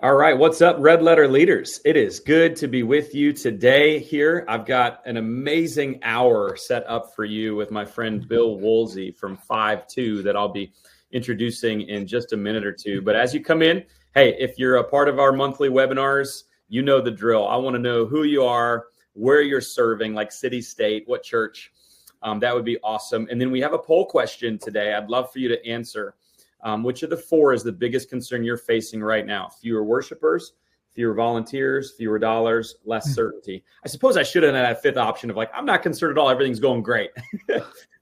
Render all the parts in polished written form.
All right, what's up, Red Letter leaders? It is good to be with you today here. I've got an amazing hour set up for you with my friend Bill Woolsey from FiveTwo that I'll be introducing in just a minute or two. But as you come in, hey, if you're a part of our monthly webinars, you know the drill. I want to know who you are, where you're serving, like city, state, what church. That would be awesome. And then we have a poll question today. I'd love for you to answer. Which of the four is the biggest concern you're facing right now? Fewer worshipers, fewer volunteers, fewer dollars, less certainty. I suppose I should have had a fifth option of like, I'm not concerned at all. Everything's going great,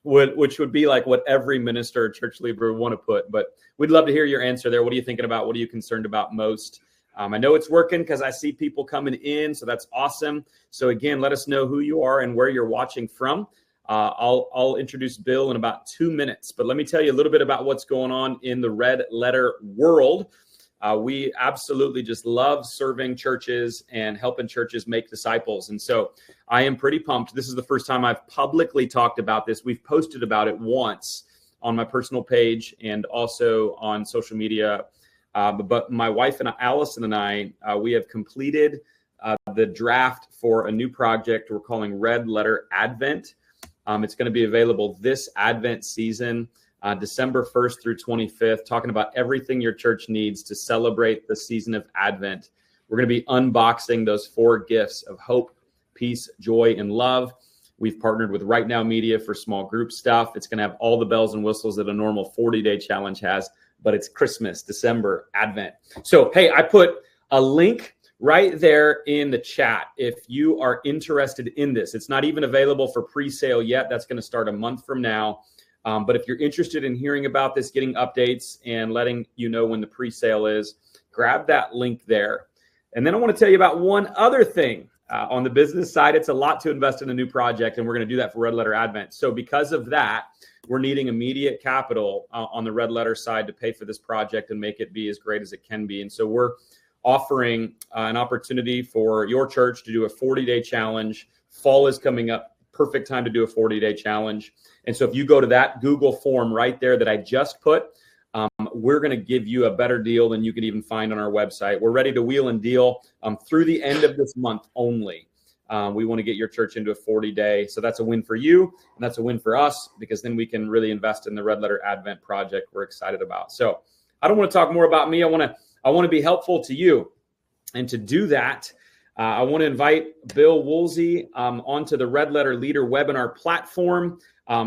which would be like what every minister or church leader would want to put. But we'd love to hear your answer there. What are you thinking about? What are you concerned about most? I know it's working because I see people coming in. So that's awesome. So again, let us know who you are and where you're watching from. I'll introduce Bill in about 2 minutes, but let me tell you a little bit about what's going on in the Red Letter world. We absolutely just love serving churches and helping churches make disciples. And so I am pretty pumped. This is the first time I've publicly talked about this. We've posted about it once on my personal page and also on social media. But my wife and Allison and I, we have completed the draft for a new project we're calling Red Letter Advent. It's going to be available this Advent season, December 1st through 25th, talking about everything your church needs to celebrate the season of Advent. We're going to be unboxing those 4 gifts of hope, peace, joy, and love. We've partnered with Right Now Media for small group stuff. It's going to have all the bells and whistles that a normal 40-day challenge has, but it's Christmas, December, Advent. So, hey, I put a link right there in the chat if you are interested in this. It's not even available for pre-sale yet. That's going to start a month from now. But if you're interested in hearing about this, getting updates and letting you know when the pre-sale is, grab that link there. And then I want to tell you about one other thing. On the business side, it's a lot to invest in a new project, and we're going to do that for Red Letter Advent. So because of that, we're needing immediate capital on the Red Letter side to pay for this project and make it be as great as it can be. And so we're offering an opportunity for your church to do a 40-day challenge. Fall is coming up, perfect time to do a 40-day challenge. And so if you go to that Google form right there that I just put, we're going to give you a better deal than you could even find on our website. We're ready to wheel and deal through the end of this month only. We want to get your church into a 40-day. So that's a win for you, and that's a win for us, because then we can really invest in the Red Letter Advent project we're excited about. So I don't want to talk more about me. I want to be helpful to you. And to do that, I want to invite Bill Woolsey onto the Red Letter Leader webinar platform.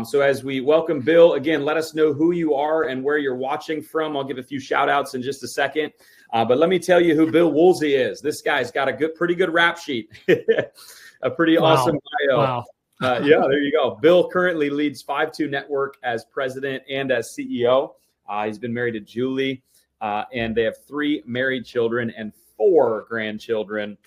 So as we welcome Bill, again, let us know who you are and where you're watching from. I'll give a few shout outs in just a second. But let me tell you who Bill Woolsey is. This guy's got a pretty good rap sheet, a pretty awesome bio. Wow. Yeah, there you go. Bill currently leads FiveTwo Network as president and as CEO. He's been married to Julie. And they have 3 married children and 4 grandchildren.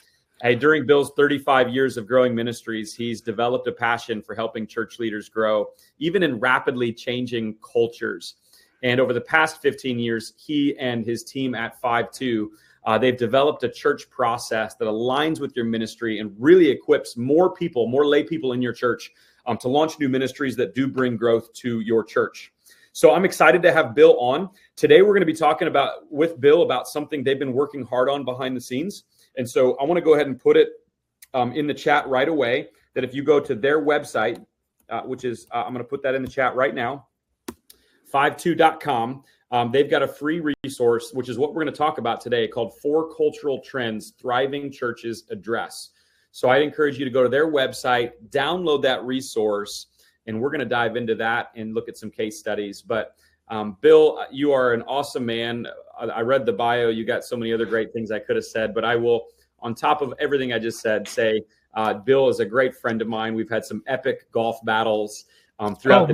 Hey, during Bill's 35 years of growing ministries, he's developed a passion for helping church leaders grow, even in rapidly changing cultures. And over the past 15 years, he and his team at FiveTwo, they've developed a church process that aligns with your ministry and really equips more people, more lay people in your church to launch new ministries that do bring growth to your church. So I'm excited to have Bill on. Today, we're going to be talking with Bill about something they've been working hard on behind the scenes. And so I want to go ahead and put it in the chat right away, that if you go to their website, which is, I'm going to put that in the chat right now, FiveTwo.com, they've got a free resource, which is what we're going to talk about today, called 4 Cultural Trends Thriving Churches Address. So I'd encourage you to go to their website, download that resource, and we're going to dive into that and look at some case studies. But Bill, you are an awesome man. I read the bio. You got so many other great things I could have said, but I will, on top of everything I just said, say Bill is a great friend of mine. We've had some epic golf battles throughout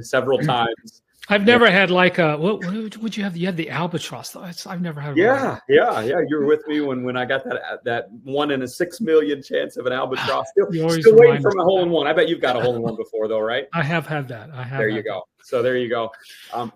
several times. I've never had like a, what would you have? You had the albatross. I've never had. Yeah. You were with me when I got that 1 in a 6 million chance of an albatross. Still waiting for my hole in one. I bet you've got a hole in one before though, right? I have had that. There you go. So there you go.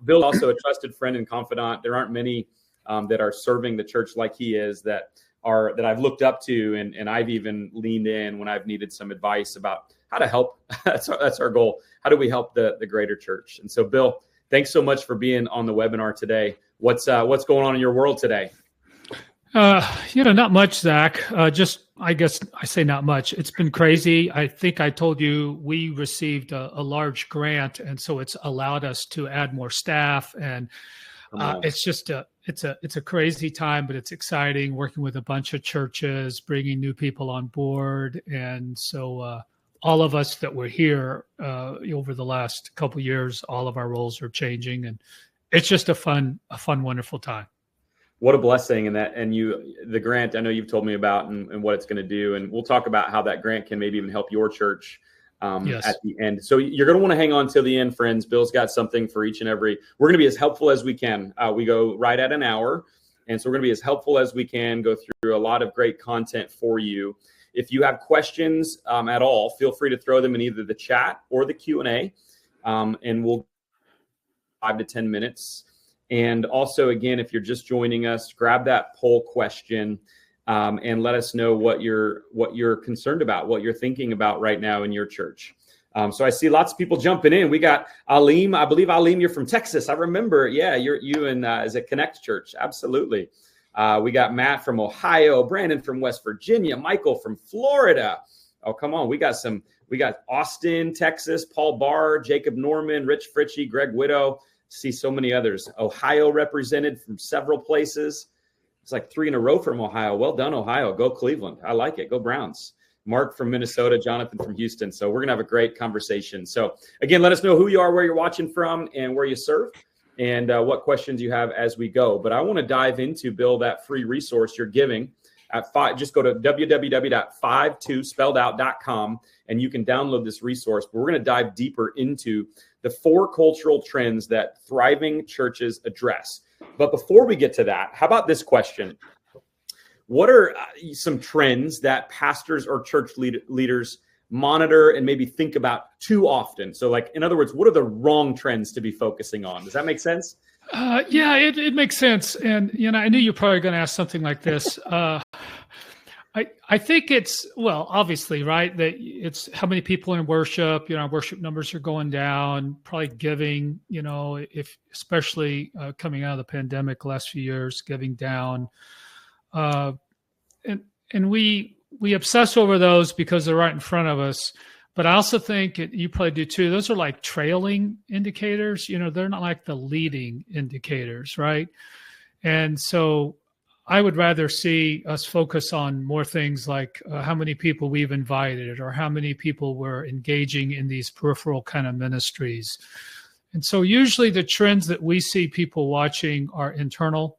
Bill's also a trusted friend and confidant. There aren't many that are serving the church like he is that I've looked up to, and I've even leaned in when I've needed some advice about how to help. That's our goal. How do we help the greater church? And so, Bill, thanks so much for being on the webinar today. What's going on in your world today? Not much, Zach. I guess I say not much. It's been crazy. I think I told you we received a large grant, and so it's allowed us to add more staff. And it's just it's a crazy time, but it's exciting working with a bunch of churches, bringing new people on board, and so all of us that were here over the last couple of years, all of our roles are changing, and it's just a fun, wonderful time. What a blessing. And the grant I know you've told me about and what it's going to do. And we'll talk about how that grant can maybe even help your church Yes. at the end. So you're going to want to hang on till the end, friends. Bill's got something for each and every. We're going to be as helpful as we can. We go right at an hour. And so we're going to be as helpful as we can, go through a lot of great content for you. If you have questions at all, feel free to throw them in either the chat or the Q&A. And we'll 5 to 10 minutes. And also, again, if you're just joining us, grab that poll question and let us know what you're concerned about, what you're thinking about right now in your church. So I see lots of people jumping in. We got Aleem. I believe, Aleem, you're from Texas. I remember. Yeah, you in is it Connect Church? Absolutely. We got Matt from Ohio, Brandon from West Virginia, Michael from Florida. Oh, come on. We got Austin, Texas, Paul Barr, Jacob Norman, Rich Fritchie, Greg Widow. See so many others. Ohio represented from several places. It's like 3 in a row from Ohio. Well done, Ohio. Go Cleveland. I like it. Go Browns. Mark from Minnesota, Jonathan from Houston. So we're going to have a great conversation. So again, let us know who you are, where you're watching from, and where you serve, and what questions you have as we go. But I want to dive into, Bill, that free resource you're giving at just go to www.FiveTwo.com and you can download this resource. But we're going to dive deeper into the 4 cultural trends that thriving churches address. But before we get to that, how about this question? What are some trends that pastors or church leaders monitor and maybe think about too often? So like, in other words, what are the wrong trends to be focusing on? Does that make sense? Yeah, it makes sense. And, I knew you're probably going to ask something like this. I think it's, well, obviously, right, that it's how many people in worship, worship numbers are going down, probably giving, if especially coming out of the pandemic the last few years, giving down. And we obsess over those because they're right in front of us. But I also think you probably do too. Those are like trailing indicators. They're not like the leading indicators, right? And so I would rather see us focus on more things like how many people we've invited or how many people we're engaging in these peripheral kind of ministries. And so usually the trends that we see people watching are internal,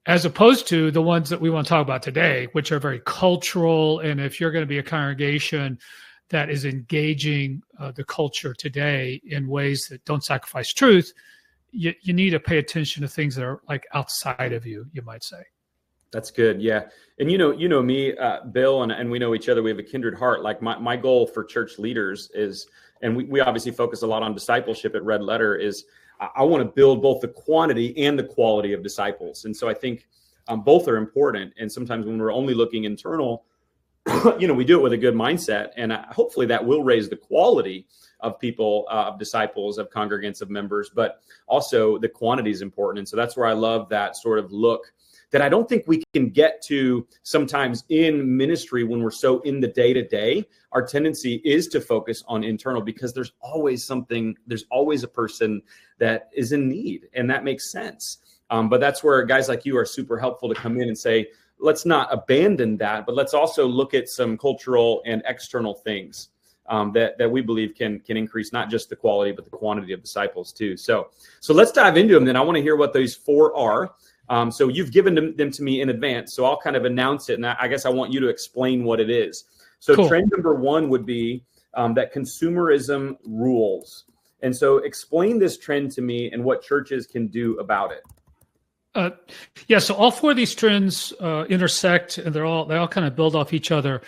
as opposed to the ones that we want to talk about today, which are very cultural. And if you're going to be a congregation that is engaging the culture today in ways that don't sacrifice truth, you need to pay attention to things that are like outside of you might say. That's good. Yeah. And you know me, Bill, and we know each other. We have a kindred heart. Like my goal for church leaders is, and we obviously focus a lot on discipleship at Red Letter, is I want to build both the quantity and the quality of disciples. And so I think both are important. And sometimes when we're only looking internal, we do it with a good mindset. And hopefully that will raise the quality of people, of disciples, of congregants, of members, but also the quantity is important. And so that's where I love that sort of look that I don't think we can get to sometimes in ministry when we're so in the day-to-day. Our tendency is to focus on internal because there's always a person that is in need, and that makes sense. But that's where guys like you are super helpful to come in and say, let's not abandon that, but let's also look at some cultural and external things that we believe can increase not just the quality, but the quantity of disciples too. So let's dive into them. Then I want to hear what those 4 are. So you've given them to me in advance, so I'll kind of announce it, and I guess I want you to explain what it is. So cool. Trend number 1 would be that consumerism rules. And so explain this trend to me and what churches can do about it. So all 4 of these trends intersect, and they all kind of build off each other.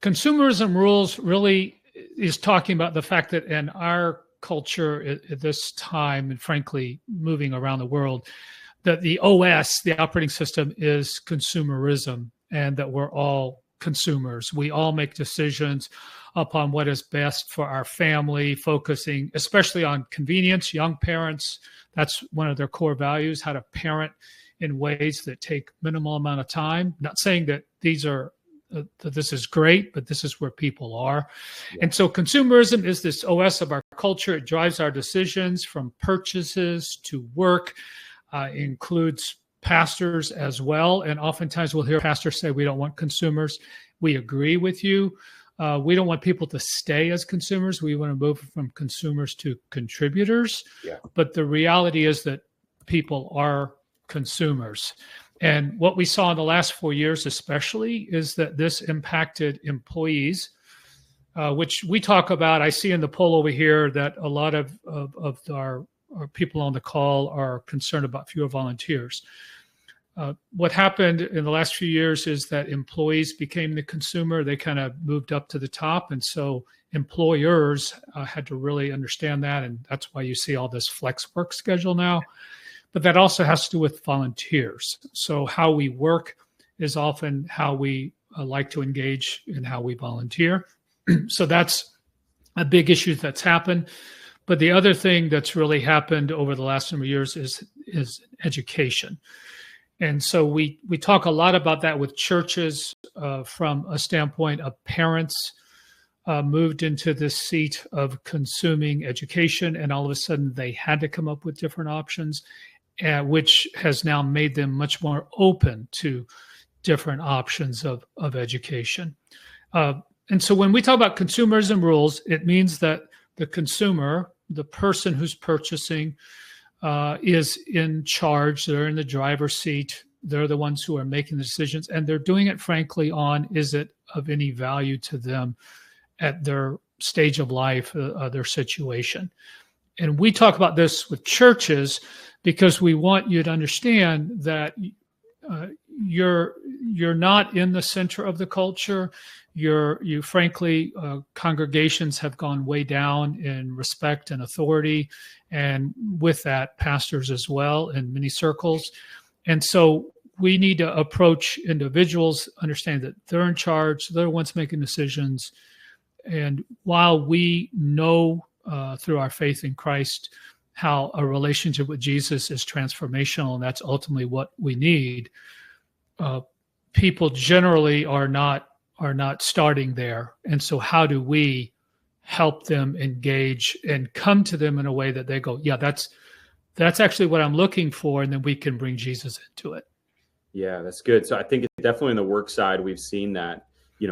Consumerism rules really is talking about the fact that in our culture at this time, and frankly, moving around the world, that the OS, the operating system, is consumerism, and that we're all consumers. We all make decisions upon what is best for our family, focusing especially on convenience. Young parents, that's one of their core values, how to parent in ways that take minimal amount of time. Not saying that that this is great, but this is where people are. Yeah. And so consumerism is this OS of our culture. It drives our decisions from purchases to work, includes pastors as well. And oftentimes we'll hear pastors say, we don't want consumers. We agree with you. We don't want people to stay as consumers. We want to move from consumers to contributors. Yeah. But the reality is that people are consumers. And what we saw in the last 4 years especially is that this impacted employees, which we talk about. I see in the poll over here that a lot of our people on the call are concerned about fewer volunteers. What happened in the last few years is that employees became the consumer. They kind of moved up to the top. And so employers had to really understand that. And that's why you see all this flex work schedule now. But that also has to do with volunteers. So how we work is often how we like to engage and how we volunteer. So that's a big issue that's happened. But the other thing that's really happened over the last number of years is education. And so we talk a lot about that with churches from a standpoint of parents moved into this seat of consuming education, and all of a sudden they had to come up with different options, which has now made them much more open to different options of education. And so when we talk about consumerism rules, it means that the consumer, the person who's purchasing, is in charge. They're in the driver's seat. They're the ones who are making the decisions, and they're doing it, frankly, on is it of any value to them at their stage of life, their situation. And we talk about this with churches because we want you to understand that you're not in the center of the culture. You frankly, congregations have gone way down in respect and authority, and with that, pastors as well in many circles. And so we need to approach individuals, understand that they're in charge, they're the ones making decisions. And while we know through our faith in Christ how a relationship with Jesus is transformational, and that's ultimately what we need, people generally are not starting there. And so how do we help them engage and come to them in a way that they go, yeah, that's actually what I'm looking for, and then we can bring Jesus into it. Yeah, that's good. So I think definitely on the work side, we've seen that,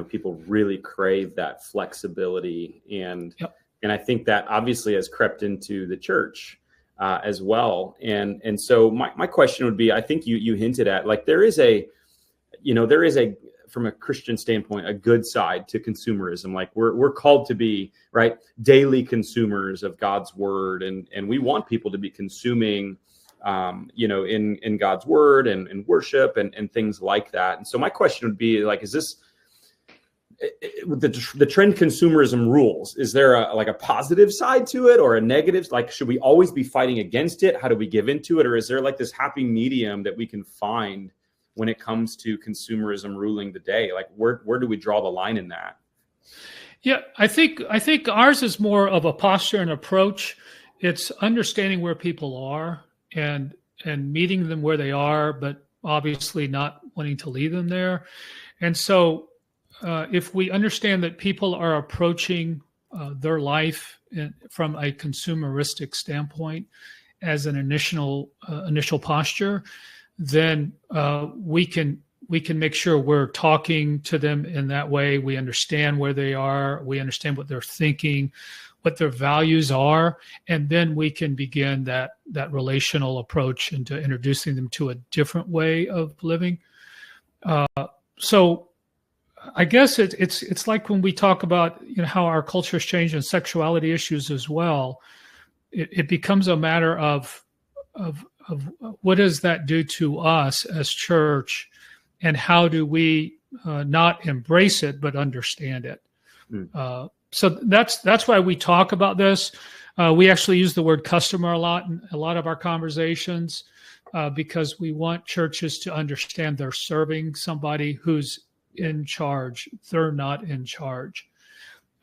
people really crave that flexibility, and yep. And I think that obviously has crept into the church as well. And so my question would be, I think you hinted at, like, there is a from a Christian standpoint, a good side to consumerism. Like we're called to be, right, daily consumers of God's word. And we want people to be consuming, in God's word and worship and things like that. And so my question would be, like, is this the trend consumerism rules? Is there a positive side to it or a negative? Like, should we always be fighting against it? How do we give into it? Or is there like this happy medium that we can find when it comes to consumerism ruling the day? Like, where do we draw the line in that? Yeah, I think ours is more of a posture and approach. It's understanding where people are and meeting them where they are, but obviously not wanting to leave them there. And so if we understand that people are approaching their life from a consumeristic standpoint as an initial posture, then we can make sure we're talking to them in that way. We understand where they are. We understand what they're thinking, what their values are, and then we can begin that relational approach into introducing them to a different way of living. So I guess it's like when we talk about how our culture has changed and sexuality issues as well. It becomes a matter of what does that do to us as church, and how do we not embrace it but understand it? So that's why we talk about this. We actually use the word customer a lot in a lot of our conversations because we want churches to understand they're serving somebody who's in charge. They're not in charge.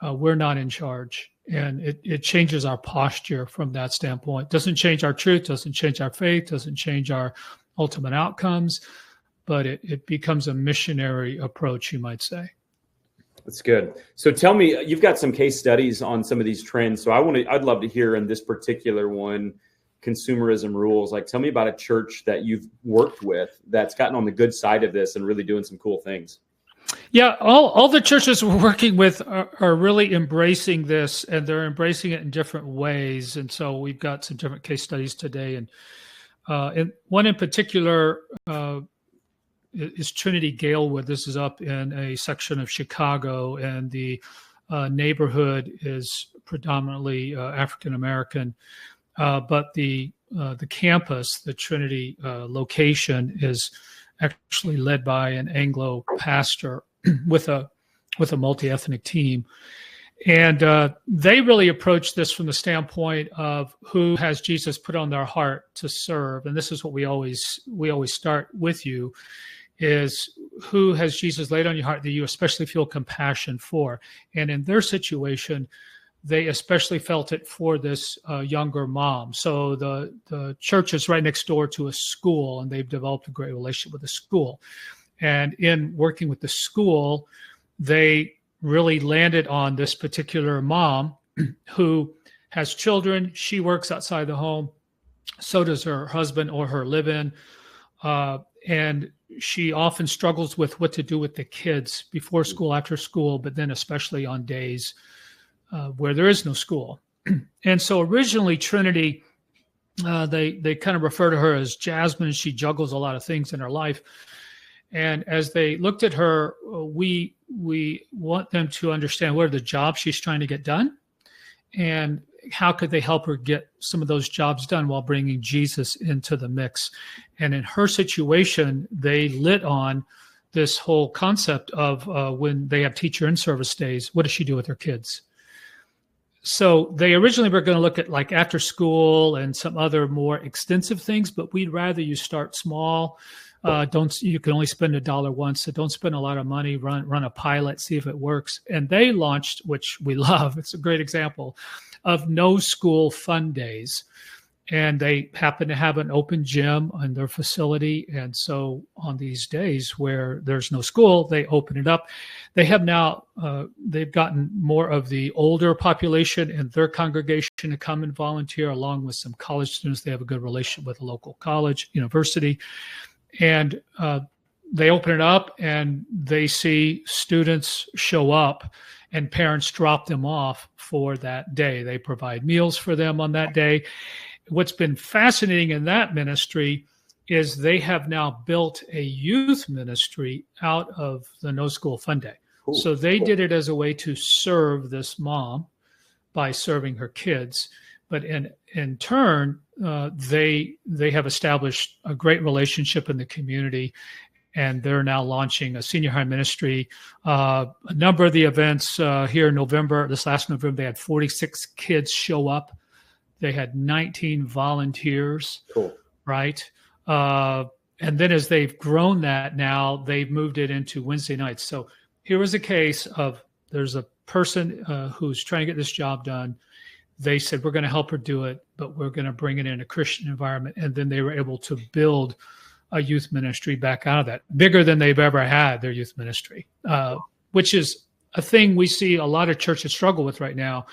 We're not in charge. And it changes our posture from that standpoint. Doesn't change our truth, doesn't change our faith, doesn't change our ultimate outcomes, but it becomes a missionary approach, you might say. That's good. So tell me, you've got some case studies on some of these trends. So I'd love to hear in this particular one, consumerism rules. Like, tell me about a church that you've worked with that's gotten on the good side of this and really doing some cool things. Yeah, all the churches we're working with are really embracing this, and they're embracing it in different ways. And so we've got some different case studies today. And one in particular is Trinity Galewood. This is up in a section of Chicago, and the neighborhood is predominantly African American. But the campus, the Trinity location, is actually led by an Anglo pastor with a multi-ethnic team. And they really approach this from the standpoint of who has Jesus put on their heart to serve. And this is what we always start with you, is who has Jesus laid on your heart that you especially feel compassion for. And in their situation, they especially felt it for this younger mom. So the church is right next door to a school, and they've developed a great relationship with the school. And in working with the school, they really landed on this particular mom who has children. She works outside the home. So does her husband or her live-in. And she often struggles with what to do with the kids before school, after school, but then especially on days where there is no school. And so originally Trinity, they kind of refer to her as Jasmine. She juggles a lot of things in her life. And as they looked at her, we want them to understand what are the jobs she's trying to get done, and how could they help her get some of those jobs done while bringing Jesus into the mix. And in her situation, they lit on this whole concept of when they have teacher in-service days, what does she do with her kids? So they originally were going to look at like after school and some other more extensive things, but we'd rather you start small. You can only spend $1 once, so don't spend a lot of money. Run a pilot, see if it works. And they launched, which we love. It's a great example of no school fun days. And they happen to have an open gym in their facility. And so on these days where there's no school, they open it up. They have now, they've gotten more of the older population in their congregation to come and volunteer, along with some college students. They have a good relationship with a local college, university. And they open it up, and they see students show up and parents drop them off for that day. They provide meals for them on that day. What's been fascinating in that ministry is they have now built a youth ministry out of the No School Fun Day. Cool. So they did it as a way to serve this mom by serving her kids. But in turn, they have established a great relationship in the community, and they're now launching a senior high ministry. A number of the events here in November, this last November, they had 46 kids show up. They had 19 volunteers. Cool. Right? And then as they've grown that now, they've moved it into Wednesday nights. So here was a case of there's a person who's trying to get this job done. They said, we're going to help her do it, but we're going to bring it in a Christian environment. And then they were able to build a youth ministry back out of that, bigger than they've ever had, their youth ministry, which is a thing we see a lot of churches struggle with right now,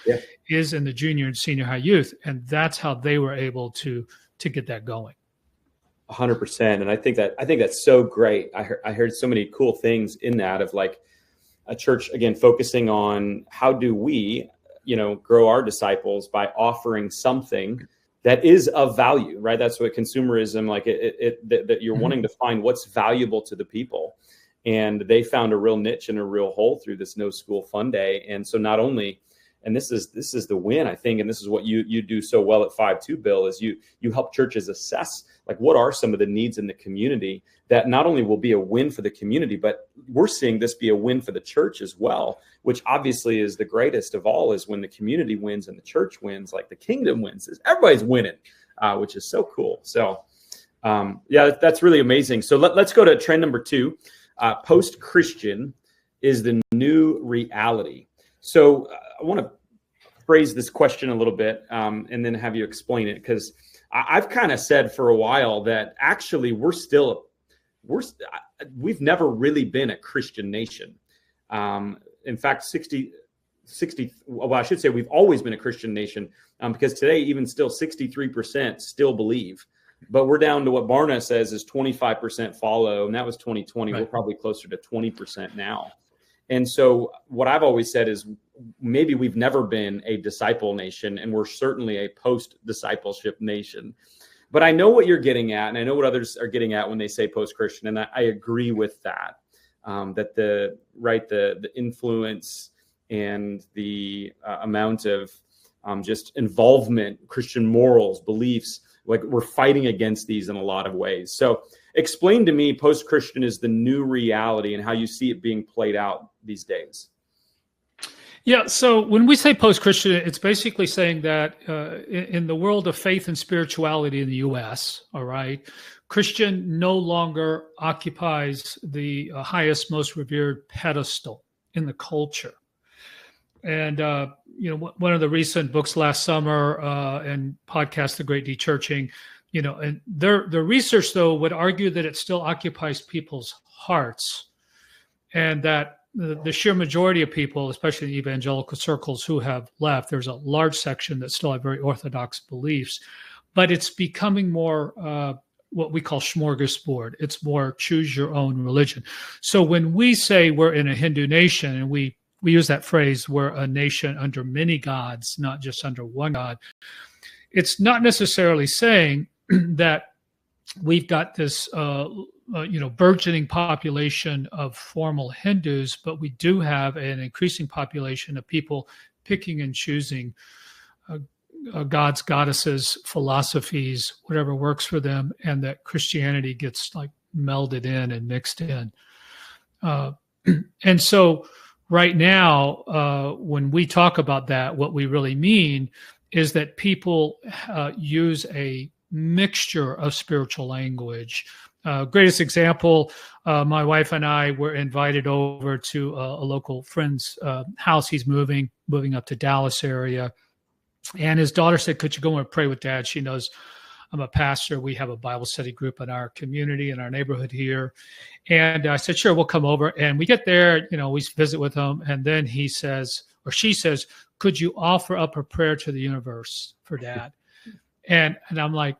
is in the junior and senior high youth. And that's how they were able to get that going. 100%. And I think that's so great. I heard so many cool things in that, of like a church, again, focusing on how do we, grow our disciples by offering something that is of value, right? That's what consumerism, like that you're wanting to find what's valuable to the people. And they found a real niche and a real hole through this No School Fun Day. And so not only, and this is the win, I think, and this is what you do so well at FiveTwo, Bill, is you help churches assess like what are some of the needs in the community that not only will be a win for the community, but we're seeing this be a win for the church as well, which obviously is the greatest of all, is when the community wins and the church wins, like the kingdom wins, is everybody's winning, which is so cool. So that's really amazing. So let's go to trend number 2. Post-Christian is the new reality. So I want to phrase this question a little bit and then have you explain it, because I've kind of said for a while that actually we've never really been a Christian nation. In fact, well, I should say we've always been a Christian nation, because today, even still, 63% still believe. But we're down to what Barna says is 25% follow, and that was 2020. Right. We're probably closer to 20% now. And so what I've always said is maybe we've never been a disciple nation, and we're certainly a post-discipleship nation. But I know what you're getting at, and I know what others are getting at when they say post-Christian, and I agree with that. That the influence and the amount of just involvement, Christian morals, beliefs, like we're fighting against these in a lot of ways. So explain to me, post-Christian is the new reality and how you see it being played out these days. Yeah, so when we say post-Christian, it's basically saying that in the world of faith and spirituality in the U.S., all right, Christian no longer occupies the highest, most revered pedestal in the culture. And, one of the recent books last summer and podcast, The Great De-Churching, and their research, though, would argue that it still occupies people's hearts, and that the sheer majority of people, especially in evangelical circles who have left, there's a large section that still have very orthodox beliefs, but it's becoming more what we call smorgasbord. It's more choose your own religion. So when we say we're in a Hindu nation, and we use that phrase, we're a nation under many gods, not just under one God, it's not necessarily saying that we've got this burgeoning population of formal Hindus, but we do have an increasing population of people picking and choosing gods, goddesses, philosophies, whatever works for them, and that Christianity gets like melded in and mixed in. And so right now, when we talk about that, what we really mean is that people use a mixture of spiritual language. Greatest example, my wife and I were invited over to a local friend's house. He's moving up to Dallas area. And his daughter said, could you go and pray with Dad? She knows I'm a pastor. We have a Bible study group in our community, in our neighborhood here. And I said, sure, we'll come over. And we get there, we visit with him. And then he says, or she says, could you offer up a prayer to the universe for Dad? And I'm like,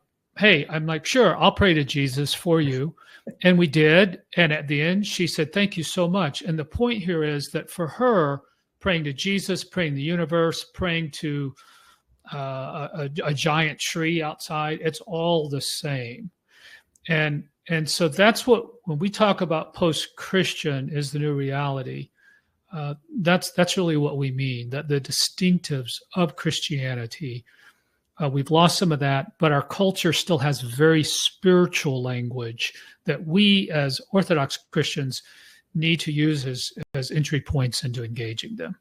sure, I'll pray to Jesus for you. And we did. And at the end, she said, thank you so much. And the point here is that for her, praying to Jesus, praying to the universe, praying to a giant tree outside, it's all the same. And so that's what, when we talk about post-Christian is the new reality, that's really what we mean, that the distinctives of Christianity, we've lost some of that, but our culture still has very spiritual language that we as Orthodox Christians need to use as entry points into engaging them.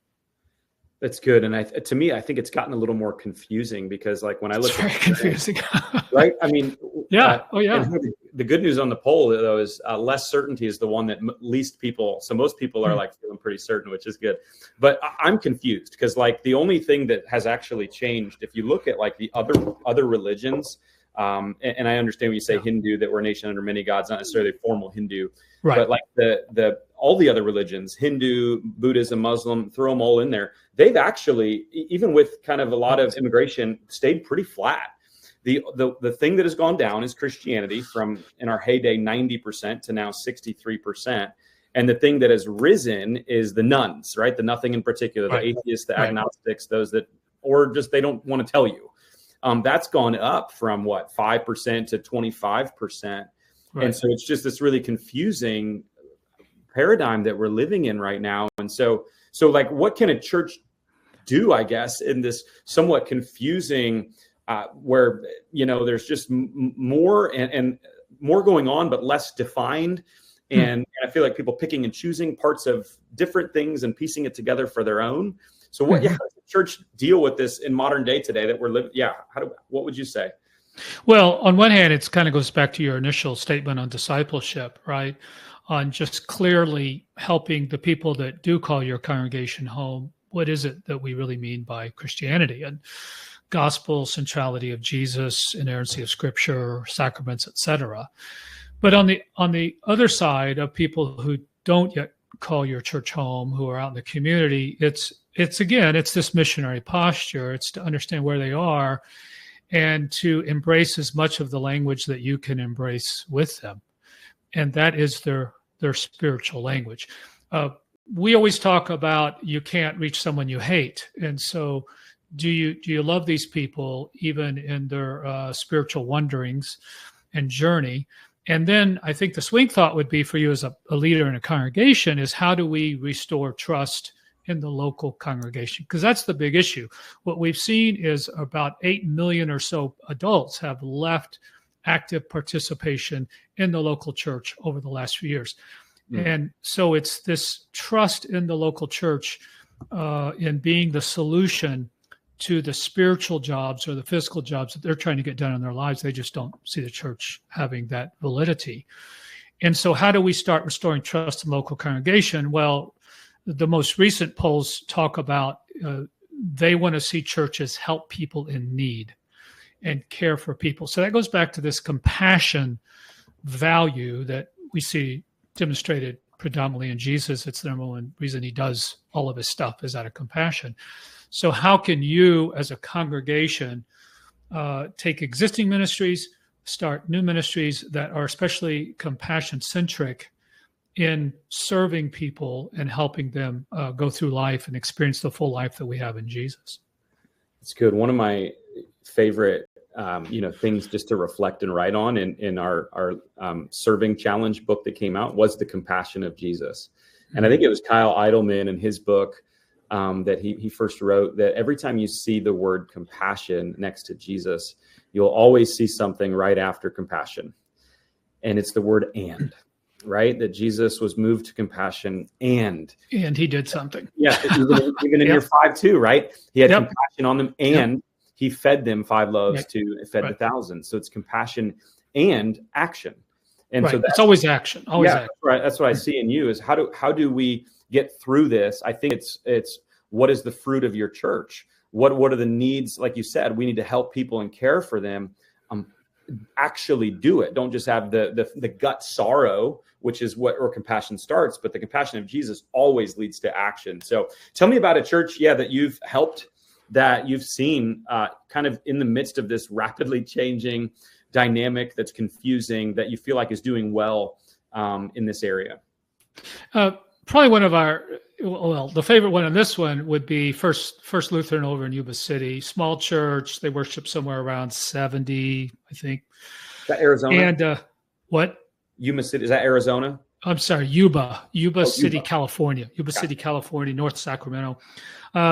That's good. And to me, I think it's gotten a little more confusing because like when I look at confusing, right? I mean, yeah. The good news on the poll though is less certainty is the one that least people. So most people are like feeling pretty certain, which is good. But I'm confused because like the only thing that has actually changed, if you look at like the other religions, and I understand when you say Hindu, that we're a nation under many gods, not necessarily formal Hindu, right? But like the all the other religions, Hindu, Buddhism, Muslim, throw them all in there. They've actually, even with kind of a lot of immigration, stayed pretty flat. The thing that has gone down is Christianity from in our heyday 90% to now 63%. And the thing that has risen is the nones, right? The nothing in particular, the atheists, the agnostics, those that, or just they don't want to tell you. That's gone up from 5% to 25%. Right. And so it's just this really confusing paradigm that we're living in right now. And so like, what can a church do, I guess, in this somewhat confusing where, there's just more and more going on, but less defined. And I feel like people picking and choosing parts of different things and piecing it together for their own. So how does the church deal with this in modern day today that we're living? Yeah. What would you say? Well, on one hand, it kind of goes back to your initial statement on discipleship, right? on just clearly helping the people that do call your congregation home. What is it that we really mean by Christianity? And gospel, centrality of Jesus, inerrancy of Scripture, sacraments, etc. But on the other side of people who don't yet call your church home, who are out in the community, it's this missionary posture. It's to understand where they are and to embrace as much of the language that you can embrace with them. And that is their spiritual language. We always talk about you can't reach someone you hate. And so do you love these people even in their spiritual wanderings and journey? And then I think the swing thought would be for you as a leader in a congregation is how do we restore trust in the local congregation? Because that's the big issue. What we've seen is about 8 million or so adults have left active participation in the local church over the last few years. And so it's this trust in the local church in being the solution to the spiritual jobs or the physical jobs that they're trying to get done in their lives. They just don't see the church having that validity. And so how do we start restoring trust in local congregation? Well, the most recent polls talk about they want to see churches help people in need and care for people. So that goes back to this compassion value that we see demonstrated predominantly in Jesus. It's the number one reason he does all of his stuff is out of compassion. So how can you as a congregation take existing ministries, start new ministries that are especially compassion-centric in serving people and helping them go through life and experience the full life that we have in Jesus? It's good. One of my favorite things just to reflect and write on in our Serving Challenge book that came out was the compassion of Jesus. And I think it was Kyle Idleman in his book that he first wrote that every time you see the word compassion next to Jesus, you'll always see something right after compassion. And it's the word and, right? That Jesus was moved to compassion and he did something. Yeah. Even in your 5:2, right? He had compassion on them and he fed them 5 loaves to fed the thousands. So it's compassion and action. And so it's always action. Always action. Right. That's what I see in you is how do we get through this? I think it's what is the fruit of your church? What are the needs? Like you said, we need to help people and care for them. Actually do it. Don't just have the gut sorrow, which is where compassion starts, but the compassion of Jesus always leads to action. So tell me about a church, that you've helped, that you've seen kind of in the midst of this rapidly changing dynamic that's confusing, that you feel like is doing well in this area. Probably one of the favorite one on this one would be First Lutheran over in Yuba City, small church. They worship somewhere around 70, I think. Is that Arizona? And what? Yuba City, is that Arizona? I'm sorry, Yuba City, California. City, California, North Sacramento.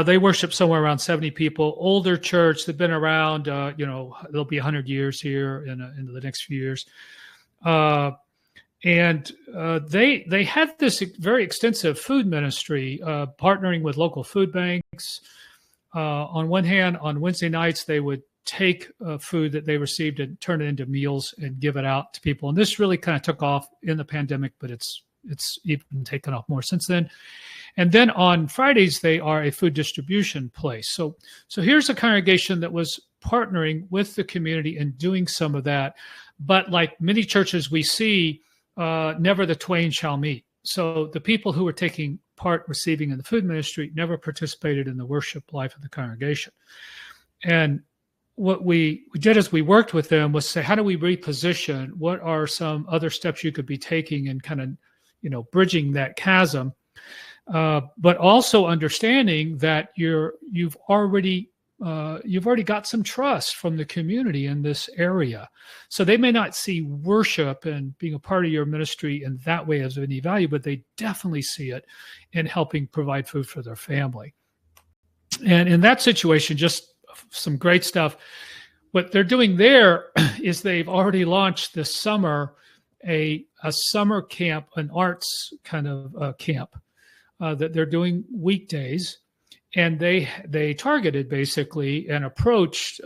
They worship somewhere around 70 people. Older church. They've been around. They'll be 100 years here in the next few years. And they had this very extensive food ministry, partnering with local food banks. On one hand, on Wednesday nights, they would take food that they received and turn it into meals and give it out to people. And this really kind of took off in the pandemic, but it's even taken off more since then. And then on Fridays, they are a food distribution place. So here's a congregation that was partnering with the community and doing some of that. But like many churches we see, never the twain shall meet. So the people who were taking part receiving in the food ministry never participated in the worship life of the congregation. And what we did as we worked with them was say, how do we reposition? What are some other steps you could be taking and kind of, bridging that chasm? But also understanding that you've already got some trust from the community in this area. So they may not see worship and being a part of your ministry in that way as of any value, but they definitely see it in helping provide food for their family. And in that situation, just some great stuff. What they're doing there is they've already launched this summer a summer camp, an arts kind of camp that they're doing weekdays. And they targeted basically and approached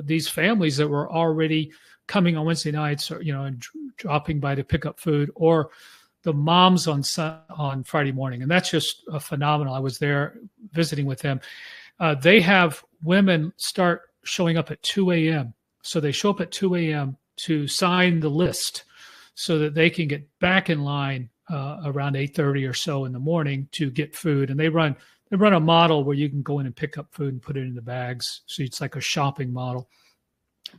these families that were already coming on Wednesday nights, or and dropping by to pick up food, or the moms on Friday morning, and that's just phenomenal. I was there visiting with them. They have women start showing up at 2 a.m. So they show up at 2 a.m. to sign the list so that they can get back in line around 8:30 or so in the morning to get food. And they run a model where you can go in and pick up food and put it in the bags. So it's like a shopping model.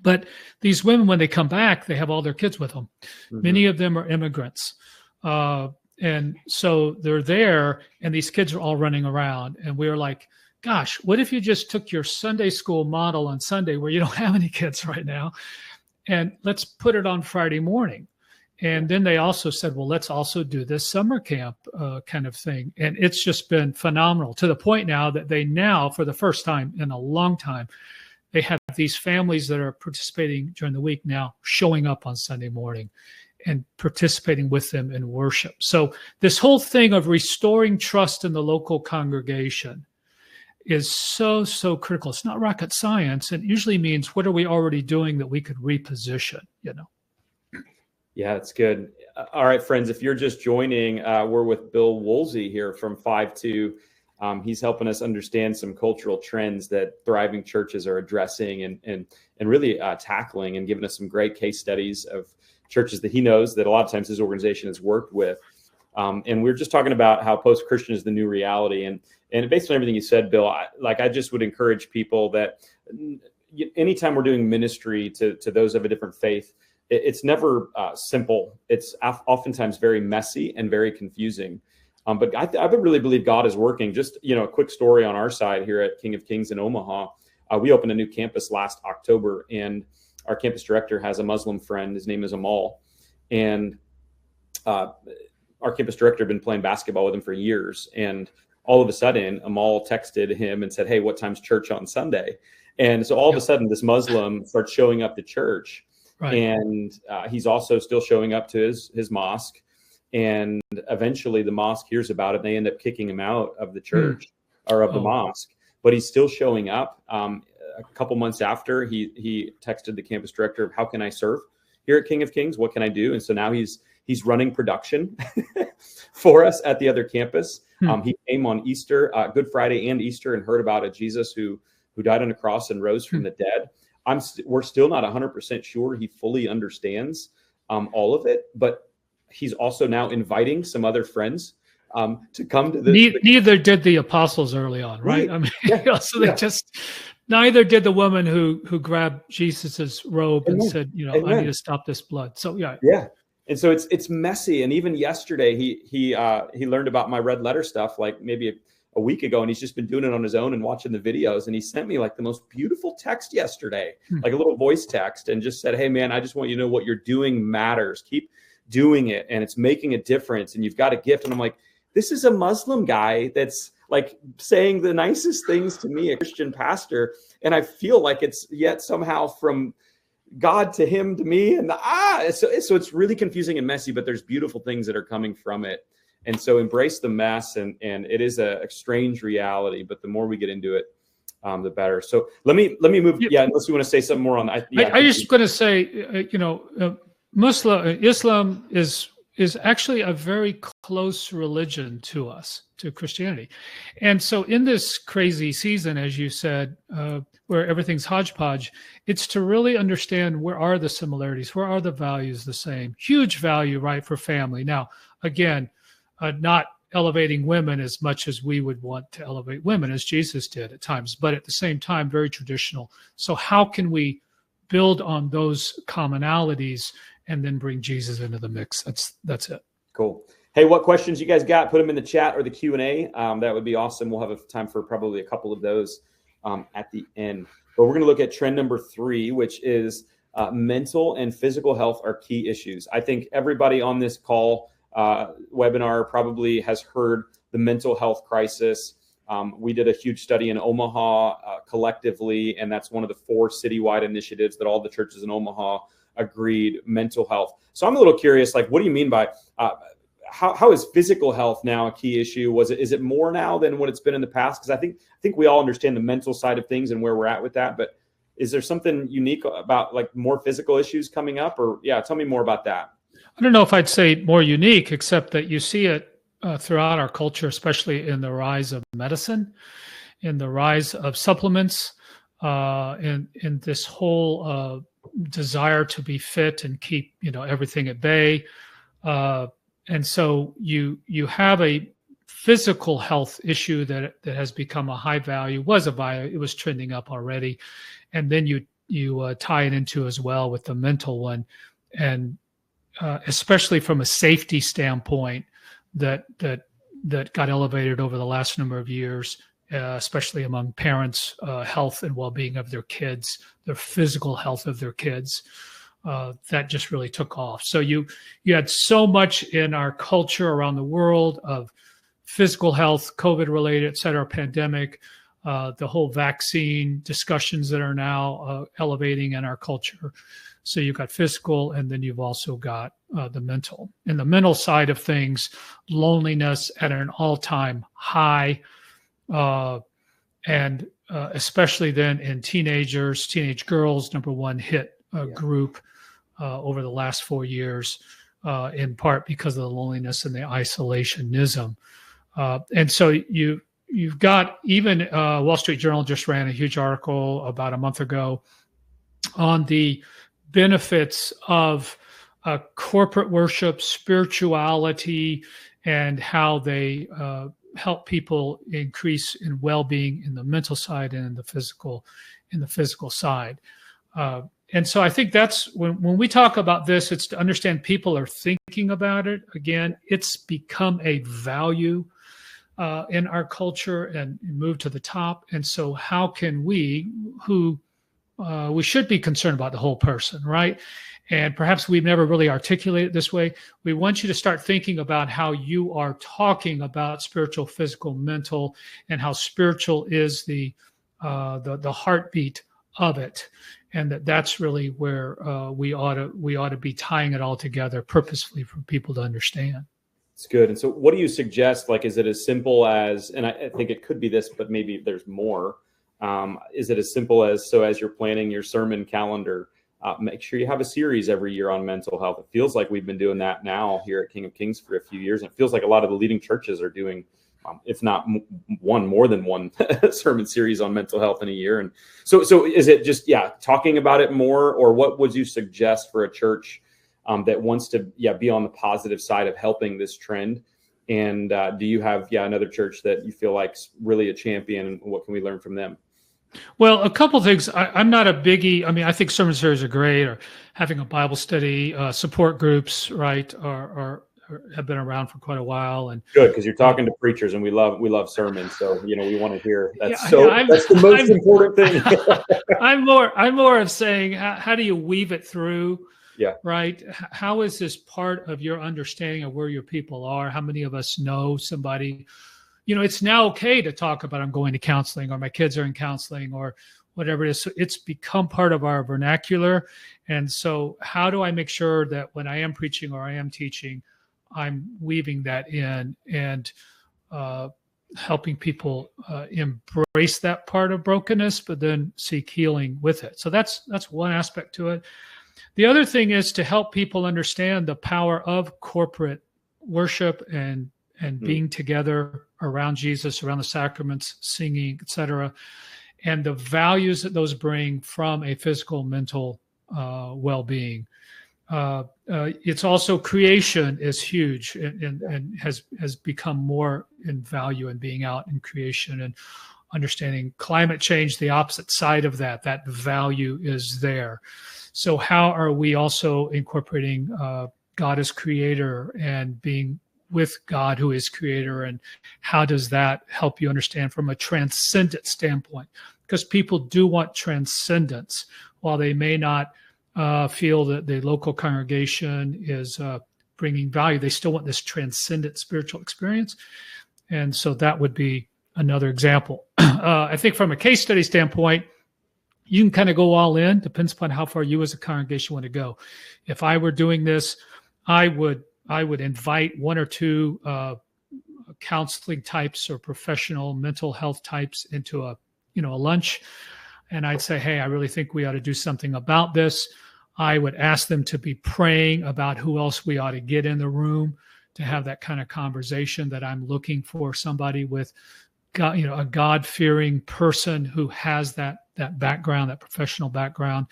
But these women, when they come back, they have all their kids with them. Mm-hmm. Many of them are immigrants. And so they're there, and these kids are all running around. And we were like, gosh, what if you just took your Sunday school model on Sunday where you don't have any kids right now, and let's put it on Friday morning. And then they also said, well, let's also do this summer camp kind of thing. And it's just been phenomenal, to the point now that they now, for the first time in a long time, they have these families that are participating during the week now showing up on Sunday morning and participating with them in worship. So this whole thing of restoring trust in the local congregation is so, so critical. It's not rocket science. It usually means, what are we already doing that we could reposition, Yeah, that's good. All right, friends, if you're just joining, we're with Bill Woolsey here from FiveTwo. He's helping us understand some cultural trends that thriving churches are addressing and really tackling, and giving us some great case studies of churches that he knows that a lot of times his organization has worked with. And we're just talking about how post-Christian is the new reality. And based on everything you said, Bill, I just would encourage people that anytime we're doing ministry to those of a different faith, it's never simple. It's oftentimes very messy and very confusing. But I really believe God is working. Just, a quick story on our side here at King of Kings in Omaha. We opened a new campus last October, and our campus director has a Muslim friend. His name is Amal. And our campus director had been playing basketball with him for years. And all of a sudden, Amal texted him and said, hey, what time's church on Sunday? And so all of a sudden, this Muslim starts showing up to church. Right. And he's also still showing up to his mosque. And eventually the mosque hears about it. And they end up kicking him out of the church or of the mosque. But he's still showing up. A couple months after, he texted the campus director, how can I serve here at King of Kings? What can I do? And so now he's running production for us at the other campus. He came on Easter, Good Friday and Easter, and heard about a Jesus who died on a cross and rose from the dead. We're still not 100% sure he fully understands all of it, but he's also now inviting some other friends to come to this. Neither did the apostles early on, right? I mean, so they just, neither did the woman who grabbed Jesus's robe and said, I need to stop this blood. So yeah. And so it's messy. And even yesterday, he learned about my red letter stuff, like maybe a week ago, and he's just been doing it on his own and watching the videos. And he sent me like the most beautiful text yesterday, like a little voice text, and just said, hey man, I just want you to know what you're doing matters. Keep doing it. And it's making a difference. And you've got a gift. And I'm like, this is a Muslim guy that's like saying the nicest things to me, a Christian pastor. And I feel like it's yet somehow from God to him, to me. And so it's really confusing and messy, but there's beautiful things that are coming from it. And so embrace the mess, and it is a strange reality, but the more we get into it, the better. So let me move. Yeah, unless you want to say something more on that. I just going to say, Islam is actually a very close religion to us, to Christianity. And so in this crazy season, as you said, where everything's hodgepodge, it's to really understand, where are the similarities? Where are the values the same? Huge value, right, for family. Now, again, not elevating women as much as we would want to elevate women, as Jesus did at times, but at the same time, very traditional. So how can we build on those commonalities and then bring Jesus into the mix? That's it. Cool. Hey, what questions you guys got? Put them in the chat or the Q&A. That would be awesome. We'll have time for probably a couple of those at the end. But we're going to look at trend number 3, which is mental and physical health are key issues. I think everybody on this call webinar probably has heard the mental health crisis. We did a huge study in Omaha collectively, and that's one of the 4 citywide initiatives that all the churches in Omaha agreed, mental health. So I'm a little curious, like, what do you mean by how is physical health now a key issue? Is it more now than what it's been in the past? Because I think we all understand the mental side of things and where we're at with that, but is there something unique about like more physical issues coming up? Or tell me more about that. I don't know if I'd say more unique, except that you see it throughout our culture, especially in the rise of medicine, in the rise of supplements, in this whole desire to be fit and keep everything at bay. And so you have a physical health issue that has become a high value, it was trending up already, and then you tie it into as well with the mental one, and especially from a safety standpoint, that got elevated over the last number of years, especially among parents' health and well-being of their kids, their physical health of their kids. That just really took off. So you had so much in our culture around the world of physical health, COVID-related, et cetera, pandemic, the whole vaccine discussions that are now elevating in our culture. So you've got physical, and then you've also got the mental. And the mental side of things, loneliness at an all-time high, and especially then in teenage girls, number one hit group over the last 4 years, in part because of the loneliness and the isolationism. And so you've got, even Wall Street Journal just ran a huge article about a month ago on the benefits of corporate worship, spirituality, and how they help people increase in well-being in the mental side and in the physical side. And so I think that's when we talk about this, it's to understand people are thinking about it. Again, it's become a value in our culture and move to the top. And so how can we should be concerned about the whole person, right? And perhaps we've never really articulated it this way. We want you to start thinking about how you are talking about spiritual, physical, mental, and how spiritual is the heartbeat of it. And that's really where we ought to be tying it all together purposefully for people to understand. It's good. And so what do you suggest? Like, is it as simple as, and I think it could be this, but maybe there's more. Is it as simple as, so as you're planning your sermon calendar, make sure you have a series every year on mental health? It feels like we've been doing that now here at King of Kings for a few years. And it feels like a lot of the leading churches are doing, if not more than one sermon series on mental health in a year. And so is it just, talking about it more, or what would you suggest for a church that wants to be on the positive side of helping this trend? And do you have another church that you feel like's really a champion, and what can we learn from them? Well, a couple of things. I'm not a biggie. I mean, I think sermon series are great, or having a Bible study, support groups, right, are have been around for quite a while. And good, because you're talking to preachers, and we love sermons. So we want to hear that's that's the most important thing. I'm more of saying, how do you weave it through? Yeah. Right. How is this part of your understanding of where your people are? How many of us know somebody? It's now okay to talk about, I'm going to counseling, or my kids are in counseling, or whatever it is. So it's become part of our vernacular. And so how do I make sure that when I am preaching or I am teaching, I'm weaving that in and helping people embrace that part of brokenness, but then seek healing with it. So that's one aspect to it. The other thing is to help people understand the power of corporate worship and being together around Jesus, around the sacraments, singing, etc., and the values that those bring from a physical, mental well-being. It's also, creation is huge and has become more in value, in being out in creation, and understanding climate change, the opposite side of that value is there. So how are we also incorporating God as creator and being with God who is creator, and how does that help you understand from a transcendent standpoint? Because people do want transcendence. While they may not feel that the local congregation is bringing value, they still want this transcendent spiritual experience. And so that would be another example. I think from a case study standpoint, you can kind of go all in, depends upon how far you as a congregation want to go. If I were doing this, I would invite one or two counseling types or professional mental health types into a lunch, and I'd say, hey, I really think we ought to do something about this. I would ask them to be praying about who else we ought to get in the room to have that kind of conversation, that I'm looking for somebody with God, a God-fearing person who has that background, that professional background.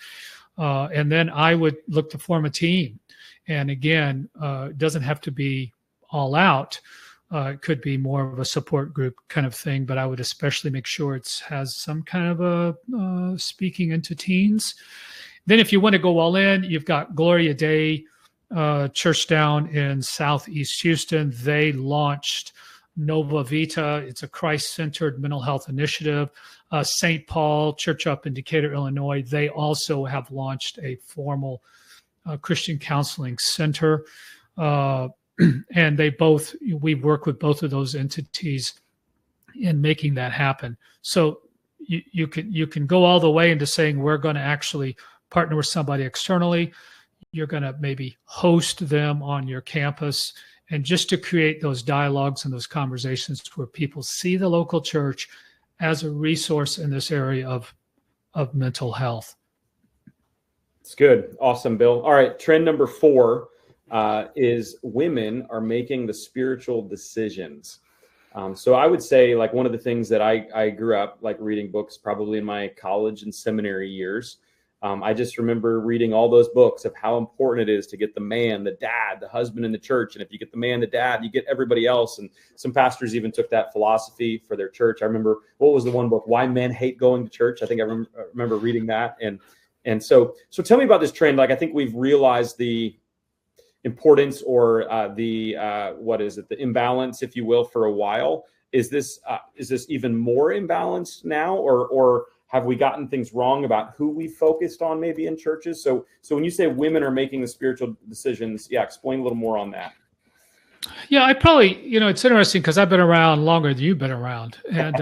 And then I would look to form a team. And again, it doesn't have to be all out. It could be more of a support group kind of thing, but I would especially make sure it has some kind of a speaking into teens. Then if you want to go all in, you've got Gloria Day Church down in Southeast Houston. They launched Nova Vita. It's a Christ-centered mental health initiative. St. Paul Church up in Decatur, Illinois, they also have launched a formal Christian counseling center. And we work with both of those entities in making that happen. So you can go all the way into saying we're going to actually partner with somebody externally. You're going to maybe host them on your campus, and just to create those dialogues and those conversations where people see the local church as a resource in this area of mental health. It's good. Awesome, Bill. All right. Trend number 4 is women are making the spiritual decisions. So I would say, like, one of the things that I grew up like reading books probably in my college and seminary years. I just remember reading all those books of how important it is to get the man, the dad, the husband in the church. And if you get the man, the dad, you get everybody else. And some pastors even took that philosophy for their church. I remember, what was the one book, Why Men Hate Going to Church? I think I remember reading that. And so tell me about this trend. Like, I think we've realized the importance or the imbalance, if you will, for a while. Is this even more imbalanced now, or have we gotten things wrong about who we focused on maybe in churches? So when you say women are making the spiritual decisions, explain a little more on that. Yeah, I probably, it's interesting because I've been around longer than you've been around. And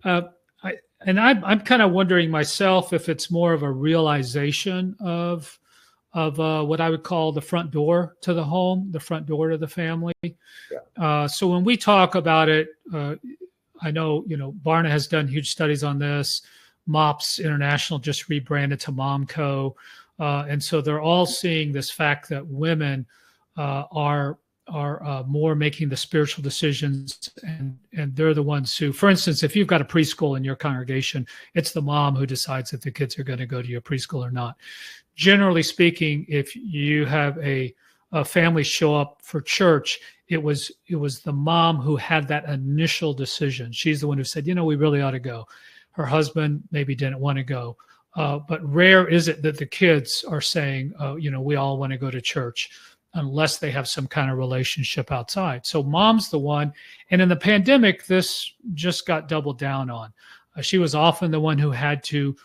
I'm kind of wondering myself if it's more of a realization of what I would call the front door to the home, the front door to the family. Yeah. So when we talk about it, I know, Barna has done huge studies on this. MOPS International just rebranded to MomCo. And so they're all seeing this fact that women are more making the spiritual decisions, and they're the ones who, for instance, if you've got a preschool in your congregation, it's the mom who decides if the kids are going to go to your preschool or not. Generally speaking, if you have a family show up for church, it was the mom who had that initial decision. She's the one who said, we really ought to go. Her husband maybe didn't want to go. But rare is it that the kids are saying, we all want to go to church, unless they have some kind of relationship outside. So mom's the one. And in the pandemic, this just got doubled down on. She was often the one who had to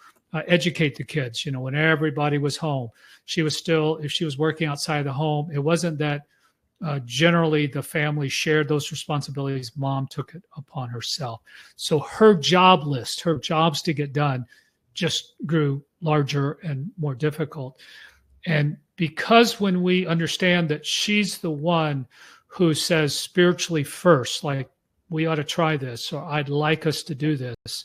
educate the kids, when everybody was home. She was still, if she was working outside the home, it wasn't that generally the family shared those responsibilities. Mom took it upon herself. So her job list, her jobs to get done, just grew larger and more difficult. And because when we understand that she's the one who says spiritually first, like, we ought to try this, or I'd like us to do this,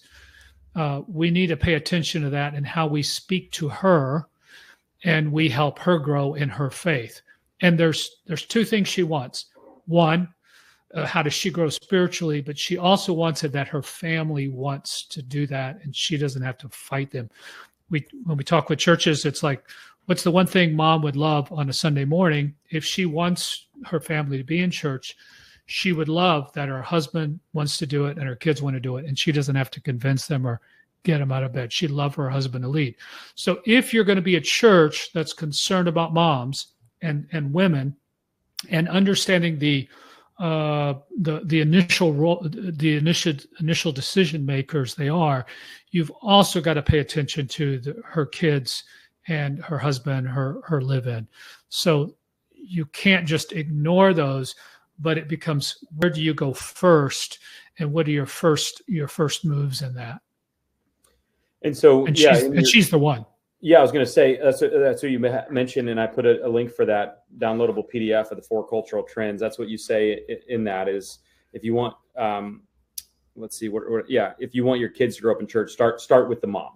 we need to pay attention to that and how we speak to her, and we help her grow in her faith. And there's 2 things she wants. One, how does she grow spiritually? But she also wants it that her family wants to do that, and she doesn't have to fight them. When we talk with churches, it's like, what's the one thing mom would love on a Sunday morning? If she wants her family to be in church, she would love that her husband wants to do it and her kids want to do it, and she doesn't have to convince them or get them out of bed. She'd love her husband to lead. So if you're going to be a church that's concerned about moms and women, and understanding the initial role, the initial decision makers they are, you've also got to pay attention to her kids and her husband, her live-in. So you can't just ignore those, but it becomes, where do you go first, and what are your first moves in that? And so, she's the one. Yeah, I was going to say, that's what you mentioned, and I put a link for that downloadable PDF of the 4 cultural trends. That's what you say in that is, if you want, if you want your kids to grow up in church, start with the mom.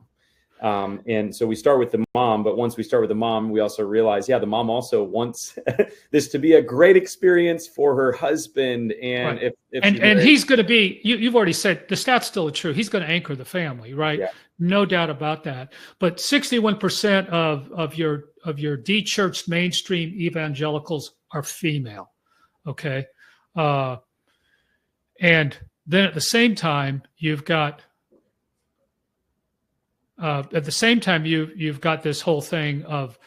And so we start with the mom, but once we start with the mom, we also realize, the mom also wants this to be a great experience for her husband. And right. if he's going to be, you've already said the stat's still true. He's going to anchor the family, right? Yeah. No doubt about that. But 61% of your de-churched mainstream evangelicals are female. Okay. And then at the same time, you've got you've got this whole thing of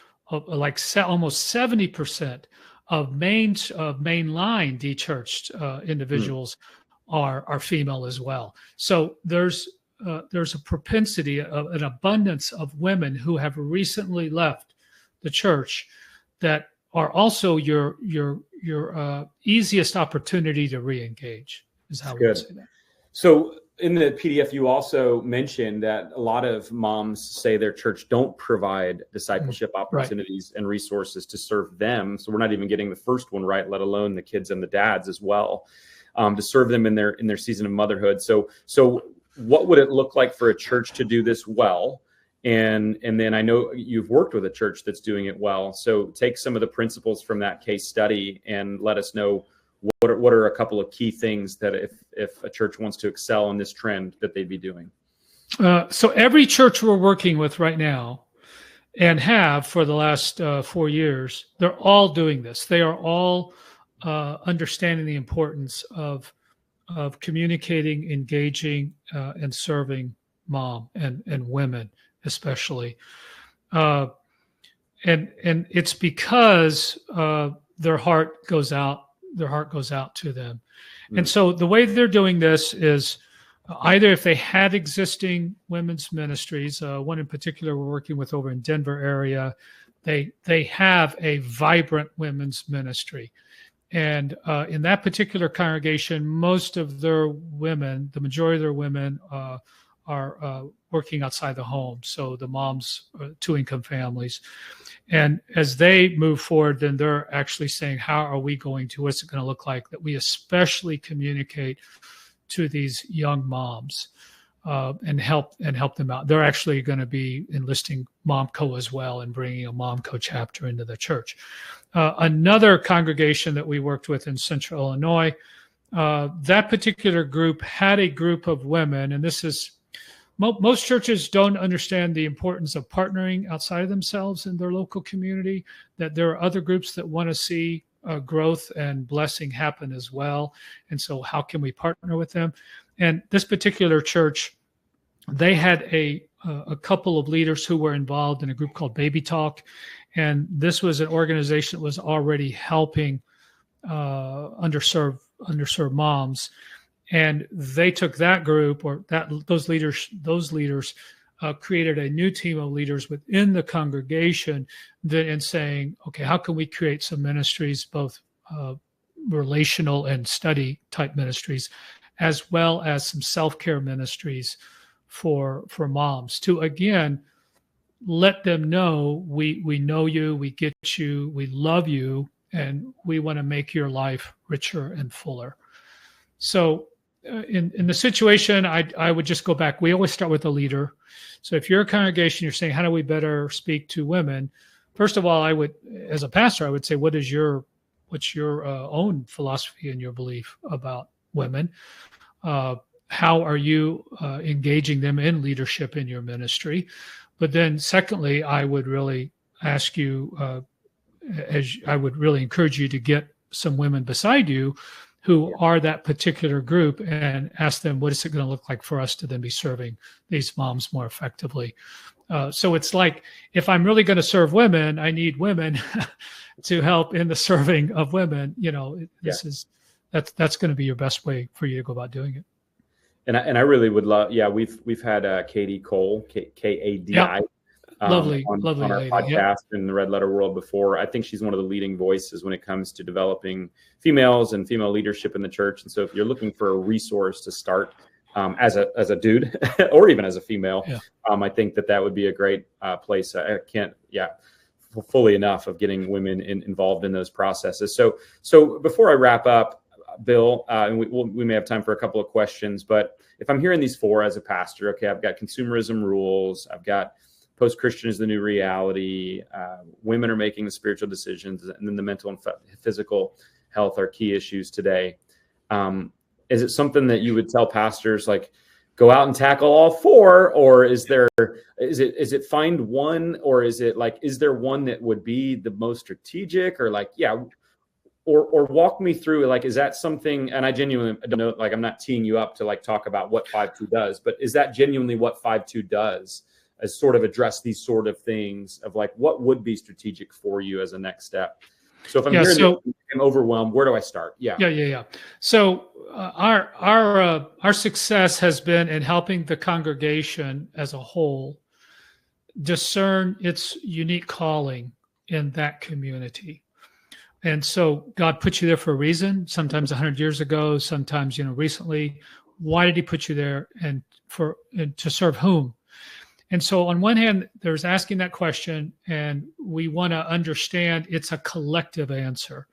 like almost 70% of mainline de-churched individuals are female as well. So there's a propensity, an abundance of women who have recently left the church that are also your easiest opportunity to re-engage. Is how we would say that. So in the PDF, you also mentioned that a lot of moms say their church don't provide discipleship opportunities and resources to serve them. So we're not even getting the first one right, let alone the kids and the dads as well, to serve them in their season of motherhood. So what would it look like for a church to do this well? And then I know you've worked with a church that's doing it well. So take some of the principles from that case study and let us know what are a couple of key things that if a church wants to excel in this trend that they'd be doing. So every church we're working with right now and have for the last 4 years, they're all doing this. They are all understanding the importance of communicating, engaging, and serving mom and women especially. And it's because their heart goes out to them. And so the way they're doing this is either if they have existing women's ministries, one in particular we're working with over in Denver area, they have a vibrant women's ministry. And in that particular congregation, most of their women, the majority of their women are working outside the home. So the moms, 2-income families. And as they move forward, then they're actually saying, what's it going to look like that we especially communicate to these young moms and help them out. They're actually going to be enlisting MomCo as well and bringing a MomCo chapter into the church. Another congregation that we worked with in Central Illinois, that particular group had a group of women, and this is, most churches don't understand the importance of partnering outside of themselves in their local community, that there are other groups that want to see growth and blessing happen as well. And so how can we partner with them? And this particular church, they had a couple of leaders who were involved in a group called Baby Talk. And this was an organization that was already helping underserved moms. And they took that group those leaders created a new team of leaders within the congregation and saying, okay, how can we create some ministries, both relational and study type ministries, as well as some self-care ministries for moms to, again, let them know we know you, we get you, we love you, and we want to make your life richer and fuller. So in the situation, I would just go back. We always start with a leader. So if you're a congregation, you're saying, how do we better speak to women? First of all, I would, as a pastor, I would say, what's your own philosophy and your belief about women? How are you engaging them in leadership in your ministry? But then secondly, I would really ask you, I would really encourage you to get some women beside you who are that particular group and ask them, what is it going to look like for us to then be serving these moms more effectively? So it's like, if I'm really going to serve women, I need women to help in the serving of women. That's going to be your best way for you to go about doing it. And I really would love, we've had Katie Cole, Kadi, lovely on our lady, podcast in the Red Letter World before. I think she's one of the leading voices when it comes to developing females and female leadership in the church. And so if you're looking for a resource to start as a dude or even as a female, I think that would be a great place. I can't, fully enough of getting women involved in those processes. So before I wrap up, Bill, and we may have time for a couple of questions, but if I'm hearing these four as a pastor, okay, I've got consumerism rules, I've got post-Christian is the new reality. Women are making the spiritual decisions, and then the mental and physical health are key issues today. Is it something that you would tell pastors, like, go out and tackle all four, or is it find one, or is it like, is there one that would be the most strategic, or like, yeah, or walk me through, like, is that something, and I genuinely don't know, like, I'm not teeing you up to like talk about what FiveTwo does, but is that genuinely what FiveTwo does, as sort of address these sort of things of like, what would be strategic for you as a next step? So if I'm I'm overwhelmed, where do I start? Yeah. So our success has been in helping the congregation as a whole discern its unique calling in that community. And so God put you there for a reason, sometimes 100 years ago, sometimes, recently. Why did he put you there, and to serve whom? And so on one hand, there's asking that question, and we want to understand it's a collective answer.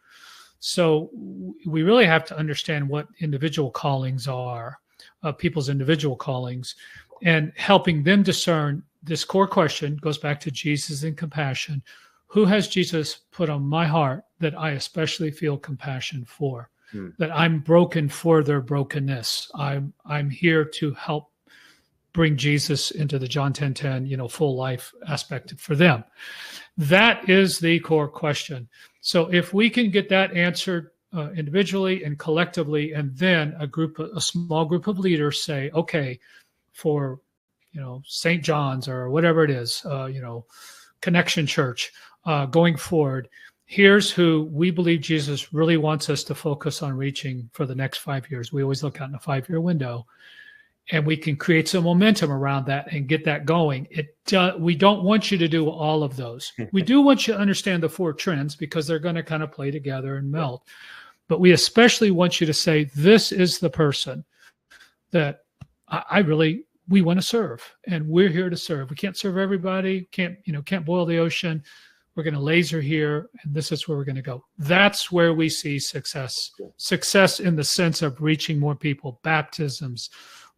So we really have to understand what individual callings are, people's individual callings, and helping them discern this core question goes back to Jesus and compassion. Who has Jesus put on my heart that I especially feel compassion for, that I'm broken for their brokenness? I'm here to help bring Jesus into the John 10:10, full life aspect for them. That is the core question. So if we can get that answered individually and collectively, and then a small group of leaders say, okay, for, St. John's or whatever it is, Connection Church, going forward, here's who we believe Jesus really wants us to focus on reaching for the next 5 years. We always look out in a 5-year window, and we can create some momentum around that and get that going. We don't want you to do all of those. We do want you to understand the 4 trends, because they're going to kind of play together and meld. But we especially want you to say, this is the person that we want to serve, and we're here to serve. We can't serve everybody, can't boil the ocean. We're going to laser here, and this is where we're going to go. That's where we see success. Success in the sense of reaching more people, baptisms,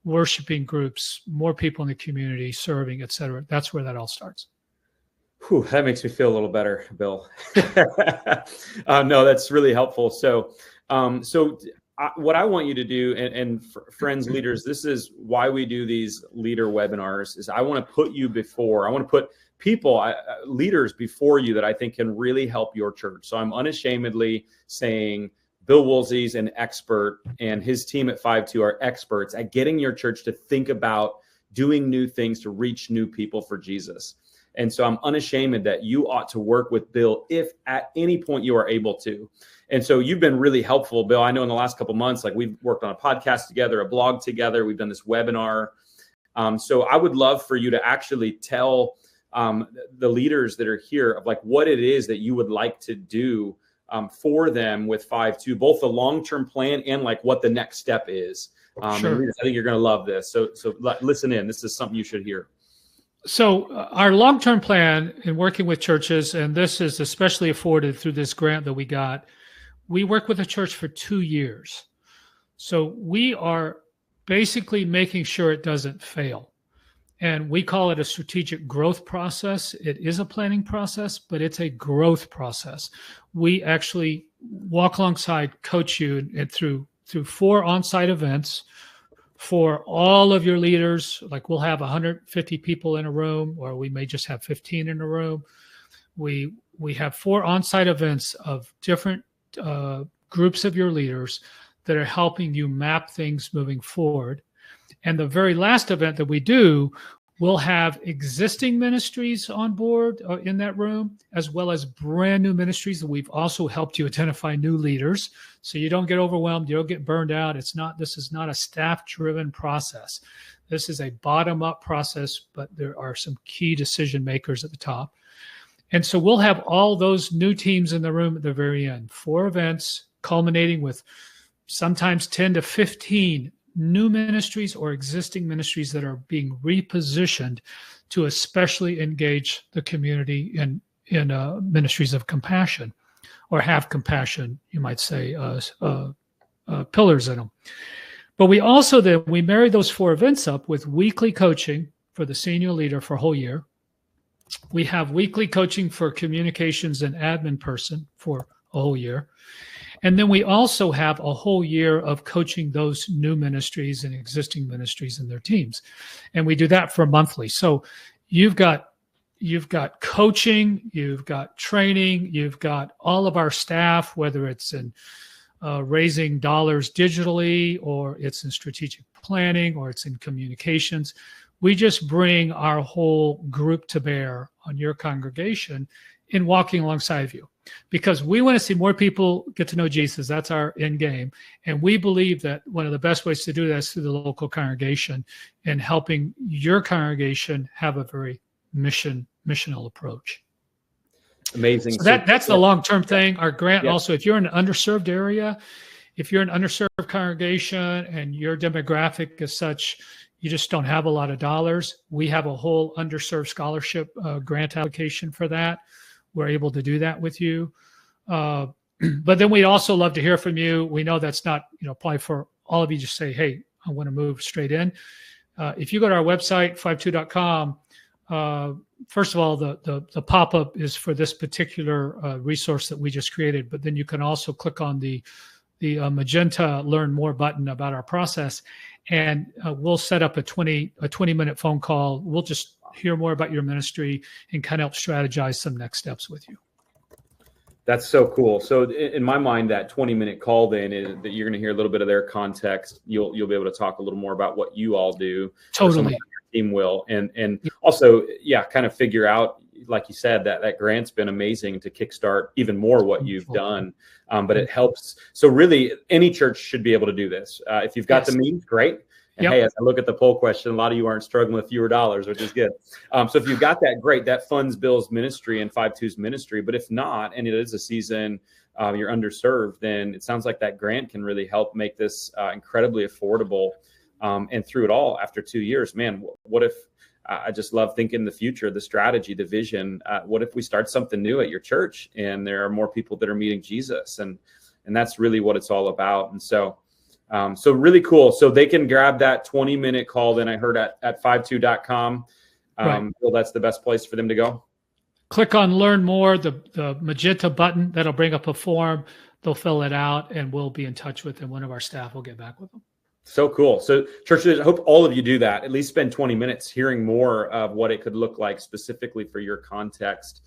worshiping groups, more people in the community, serving, et cetera. That's where that all starts. Whew, that makes me feel a little better, Bill. No, that's really helpful. So what I want you to do, and friends, leaders, this is why we do these leader webinars, is I want to put people, leaders before you that I think can really help your church. So I'm unashamedly saying Bill Woolsey's an expert, and his team at FiveTwo are experts at getting your church to think about doing new things to reach new people for Jesus. And so I'm unashamed that you ought to work with Bill if at any point you are able to. And so you've been really helpful, Bill. I know in the last couple of months, like, we've worked on a podcast together, a blog together. We've done this webinar. So I would love for you to actually tell the leaders that are here of like what it is that you would like to do for them with FiveTwo, both the long-term plan and like what the next step is. Sure. I think you're going to love this. So listen in. This is something you should hear. So our long-term plan in working with churches, and this is especially afforded through this grant that we got, we work with a church for 2 years. So we are basically making sure it doesn't fail. And we call it a strategic growth process. It is a planning process, but it's a growth process. We actually walk alongside, coach you through 4 on-site events for all of your leaders. Like, we'll have 150 people in a room, or we may just have 15 in a room. We have 4 on-site events of different groups of your leaders that are helping you map things moving forward. And the very last event that we do, we'll have existing ministries on board in that room, as well as brand new ministries that we've also helped you identify new leaders. So you don't get overwhelmed, you don't get burned out. This is not a staff-driven process. This is a bottom-up process, but there are some key decision makers at the top. And so we'll have all those new teams in the room at the very end. 4 events culminating with sometimes 10 to 15 new ministries or existing ministries that are being repositioned to especially engage the community in ministries of compassion, or have compassion, you might say, pillars in them. But we also we marry those 4 events up with weekly coaching for the senior leader for a whole year. We have weekly coaching for communications and admin person for a whole year. And then we also have a whole year of coaching those new ministries and existing ministries and their teams. And we do that for monthly. So you've got coaching, you've got training, you've got all of our staff, whether it's in raising dollars digitally, or it's in strategic planning, or it's in communications. We just bring our whole group to bear on your congregation in walking alongside of you, because we want to see more people get to know Jesus. That's our end game. And we believe that one of the best ways to do that is through the local congregation and helping your congregation have a very missional approach. Amazing. So that's the long-term thing. Our grant also, if you're in an underserved area, if you're an underserved congregation and your demographic is such, you just don't have a lot of dollars, we have a whole underserved scholarship grant application for that. We're able to do that with you. But then we'd also love to hear from you. We know that's not, probably for all of you just say, hey, I want to move straight in. If you go to our website, FiveTwo.com, first of all, the pop-up is for this particular resource that we just created, but then you can also click on the magenta learn more button about our process, and we'll set up a 20-minute phone call. We'll just hear more about your ministry and kind of help strategize some next steps with you. That's so cool. So in my mind, that 20-minute call then is that you're going to hear a little bit of their context. You'll be able to talk a little more about what you all do. Totally. Your team will. And also, kind of figure out, like you said, that grant's been amazing to kickstart even more what you've done. But it helps. So really, any church should be able to do this. If you've got the means, great. And hey, as I look at the poll question, a lot of you aren't struggling with fewer dollars, which is good. So if you've got that, great. That funds Bill's ministry and FiveTwo's ministry. But if not, and it is a season you're underserved, then it sounds like that grant can really help make this incredibly affordable. And through it all, after 2 years, man, what if I just love thinking the future, the strategy, the vision. What if we start something new at your church and there are more people that are meeting Jesus? And that's really what it's all about. And so really cool. So they can grab that 20-minute call. Then I heard at FiveTwo.com. Right. Well, that's the best place for them to go. Click on learn more, the magenta button. That'll bring up a form. They'll fill it out and we'll be in touch with them. One of our staff will get back with them. So cool. So churches, I hope all of you do that. At least spend 20 minutes hearing more of what it could look like specifically for your context.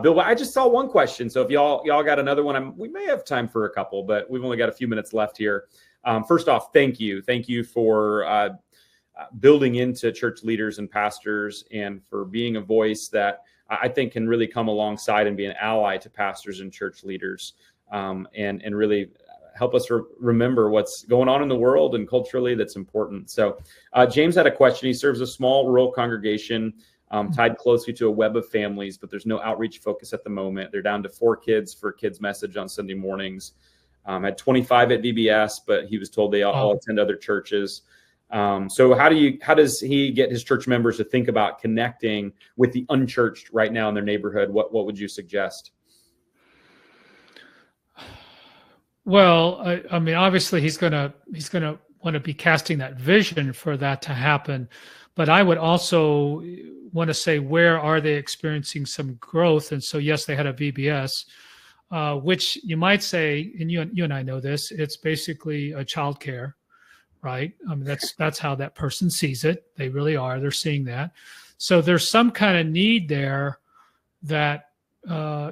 Bill, I just saw one question. So if y'all got another one, we may have time for a couple, but we've only got a few minutes left here. First off, thank you. Thank you for building into church leaders and pastors, and for being a voice that I think can really come alongside and be an ally to pastors and church leaders, and really help us remember what's going on in the world and culturally that's important. So James had a question. He serves a small rural congregation tied closely to a web of families, but there's no outreach focus at the moment. They're down to 4 kids for kids message on Sunday mornings. Had 25 at VBS, but he was told they all attend other churches. So how does he get his church members to think about connecting with the unchurched right now in their neighborhood? What would you suggest? Well, I mean, obviously he's gonna want to be casting that vision for that to happen. But I would also want to say, where are they experiencing some growth? And so, yes, they had a VBS, which you might say, and you and I know this, it's basically a childcare, right? I mean, that's how that person sees it. They really are. They're seeing that. So there's some kind of need there that,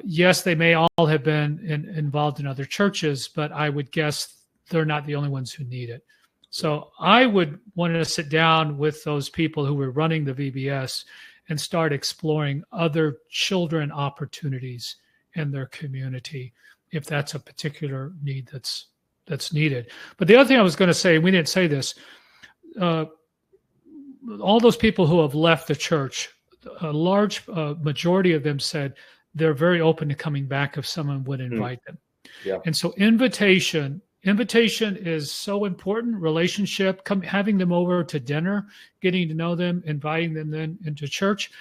yes, they may all have been involved in other churches, but I would guess they're not the only ones who need it. So I would want to sit down with those people who were running the VBS and start exploring other children opportunities in their community, if that's a particular need that's needed. But the other thing I was going to say, we didn't say this, all those people who have left the church, a large majority of them said they're very open to coming back if someone would invite them. Yeah. And so invitation is so important. Relationship, having them over to dinner, getting to know them, inviting them then into church.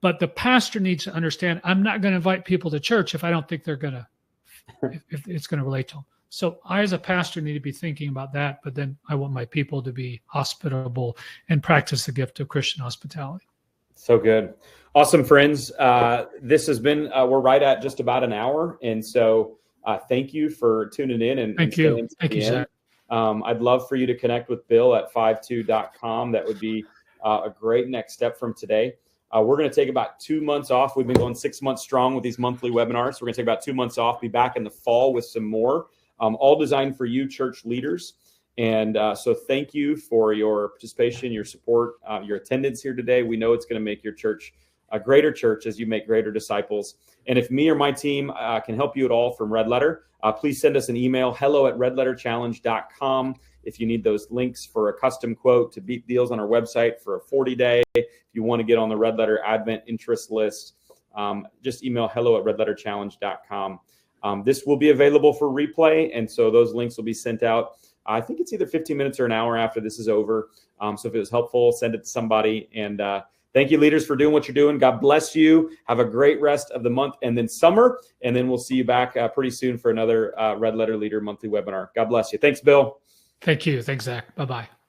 But the pastor needs to understand, I'm not going to invite people to church if I don't think they're going to, if it's going to relate to them. So I, as a pastor, need to be thinking about that. But then I want my people to be hospitable and practice the gift of Christian hospitality. So good. Awesome, friends. This has been, we're right at just about an hour. And so thank you for tuning in and staying to the end. Zach. I'd love for you to connect with Bill at FiveTwo.com. That would be a great next step from today. We're going to take about 2 months off. We've been going 6 months strong with these monthly webinars. So we're going to take about 2 months off, be back in the fall with some more, all designed for you, church leaders. And so thank you for your participation, your support, your attendance here today. We know it's going to make your church a greater church as you make greater disciples. And if me or my team can help you at all from Red Letter, please send us an email, hello@redletterchallenge.com. If you need those links for a custom quote to beat deals on our website for a 40-day, if you want to get on the Red Letter Advent interest list, just email hello@redletterchallenge.com. This will be available for replay, and so those links will be sent out. I think it's either 15 minutes or an hour after this is over. So if it was helpful, send it to somebody. And thank you, leaders, for doing what you're doing. God bless you. Have a great rest of the month and then summer. And then we'll see you back pretty soon for another Red Letter Leader monthly webinar. God bless you. Thanks, Bill. Thank you. Thanks, Zach. Bye-bye.